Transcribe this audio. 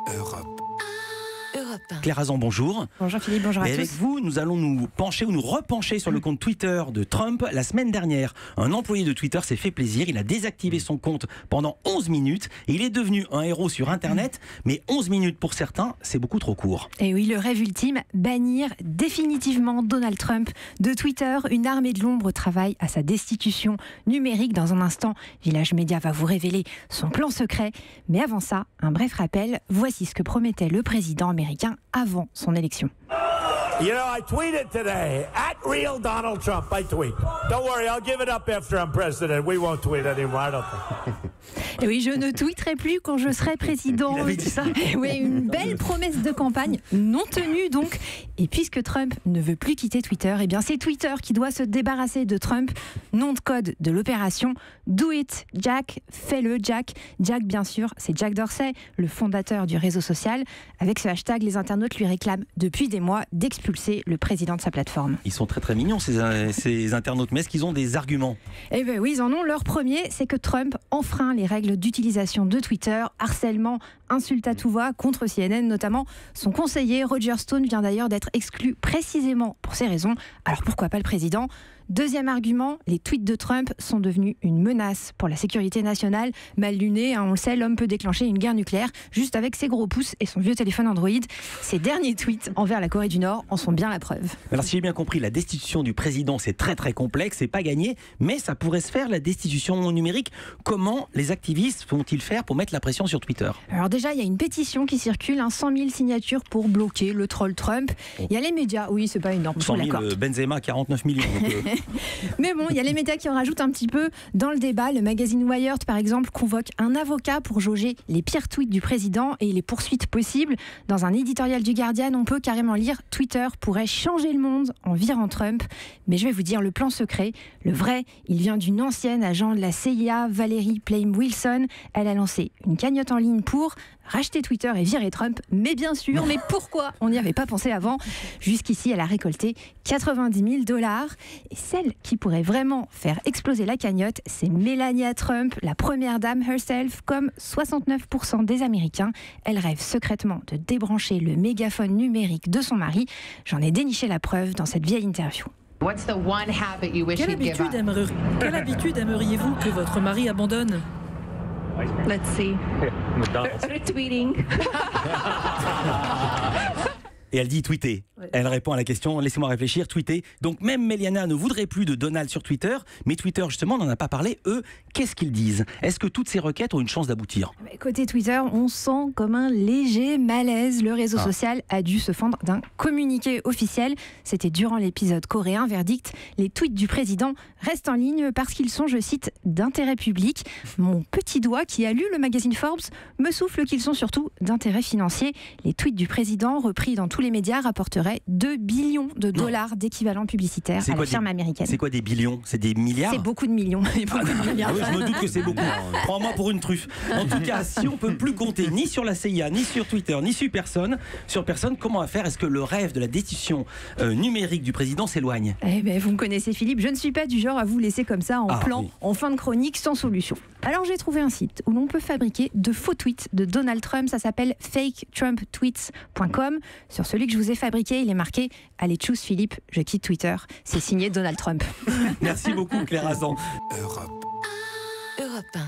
Europe. Claire Azan, bonjour. Bonjour Philippe, bonjour à tous. Et avec vous, nous allons nous pencher ou nous repencher sur le compte Twitter de Trump. La semaine dernière, un employé de Twitter s'est fait plaisir. Il a désactivé son compte pendant 11 minutes et il est devenu un héros sur Internet. Mais 11 minutes pour certains, c'est beaucoup trop court. Et oui, le rêve ultime, bannir définitivement Donald Trump de Twitter. Une armée de l'ombre travaille à sa destitution numérique. Dans un instant, Village Média va vous révéler son plan secret. Mais avant ça, un bref rappel. Voici ce que promettait le président américain avant son élection. You know, I tweeted today, @real Donald Trump, I tweet. Don't worry, I'll give it up after I'm president. We won't tweet anymore, I don't think. Et oui, je ne tweeterai plus quand je serai président. Il avait dit ça. Oui, une belle promesse de campagne, non tenue donc. Et puisque Trump ne veut plus quitter Twitter, eh bien c'est Twitter qui doit se débarrasser de Trump. Nom de code de l'opération, Do It Jack, fais-le Jack. Jack, bien sûr, c'est Jack Dorsey, le fondateur du réseau social. Avec ce hashtag, les internautes lui réclament depuis des mois d'expulser le président de sa plateforme. Ils sont très très mignons ces internautes, mais est-ce qu'ils ont des arguments? Eh bien oui, ils en ont. Leur premier, c'est que Trump enfreint les règles d'utilisation de Twitter, harcèlement, insultes à tout va, contre CNN notamment. Son conseiller, Roger Stone, vient d'ailleurs d'être exclu précisément pour ces raisons. Alors pourquoi pas le président ? Deuxième argument, les tweets de Trump sont devenus une menace pour la sécurité nationale. Mal luné, on le sait, l'homme peut déclencher une guerre nucléaire juste avec ses gros pouces et son vieux téléphone Android. Ses derniers tweets envers la Corée du Nord en sont bien la preuve. Alors si j'ai bien compris, la destitution du président, c'est très très complexe, c'est pas gagné, mais ça pourrait se faire, la destitution numérique. Comment les activistes vont-ils faire pour mettre la pression sur Twitter? Alors déjà, il y a une pétition qui circule, 100 000 signatures pour bloquer le troll Trump. Il y a les médias, oui, c'est pas énorme, 100 000, Benzema, 49 millions. Donc, Mais bon, il y a les médias qui en rajoutent un petit peu dans le débat. Le magazine Wired, par exemple, convoque un avocat pour jauger les pires tweets du président et les poursuites possibles. Dans un éditorial du Guardian, on peut carrément lire « Twitter pourrait changer le monde en virant Trump ». Mais je vais vous dire le plan secret. Le vrai, il vient d'une ancienne agent de la CIA, Valerie Plame Wilson. Elle a lancé une cagnotte en ligne pour racheter Twitter et virer Trump. Mais bien sûr, mais pourquoi on n'y avait pas pensé avant? Jusqu'ici, elle a récolté $90 000. Et celle qui pourrait vraiment faire exploser la cagnotte, c'est Melania Trump, la première dame herself. Comme 69% des Américains, elle rêve secrètement de débrancher le mégaphone numérique de son mari. J'en ai déniché la preuve dans cette vieille interview. Quelle habitude aimeriez-vous que votre mari abandonne? Let's see. Retweeting. Et elle dit tweeter. Ouais. Elle répond à la question, laissez-moi réfléchir, tweeter. Donc même Melania ne voudrait plus de Donald sur Twitter, mais Twitter justement n'en a pas parlé. Eux, qu'est-ce qu'ils disent? Est-ce que toutes ces requêtes ont une chance d'aboutir? Côté Twitter, on sent comme un léger malaise. Le réseau social a dû se fendre d'un communiqué officiel. C'était durant l'épisode coréen. Verdict, les tweets du président restent en ligne parce qu'ils sont, je cite, d'intérêt public. Mon petit doigt qui a lu le magazine Forbes me souffle qu'ils sont surtout d'intérêt financier. Les tweets du président repris dans tous les médias rapporteraient 2 billions de dollars d'équivalent publicitaire à la firme américaine. C'est quoi des billions? C'est des milliards? C'est beaucoup de millions. Oui, je me doute que c'est beaucoup. Prends-moi pour une truffe. En tout cas, si on ne peut plus compter ni sur la CIA, ni sur Twitter, ni sur personne, comment à faire? Est-ce que le rêve de la destitution numérique du président s'éloigne? Eh ben, vous me connaissez Philippe, je ne suis pas du genre à vous laisser comme ça en plan, en fin de chronique, sans solution. Alors j'ai trouvé un site où l'on peut fabriquer de faux tweets de Donald Trump. Ça s'appelle faketrumptweets.com. Sur celui que je vous ai fabriqué, il est marqué « Allez, tchuss Philippe, je quitte Twitter ». C'est signé Donald Trump. Merci beaucoup Claire Azan. Europe 1.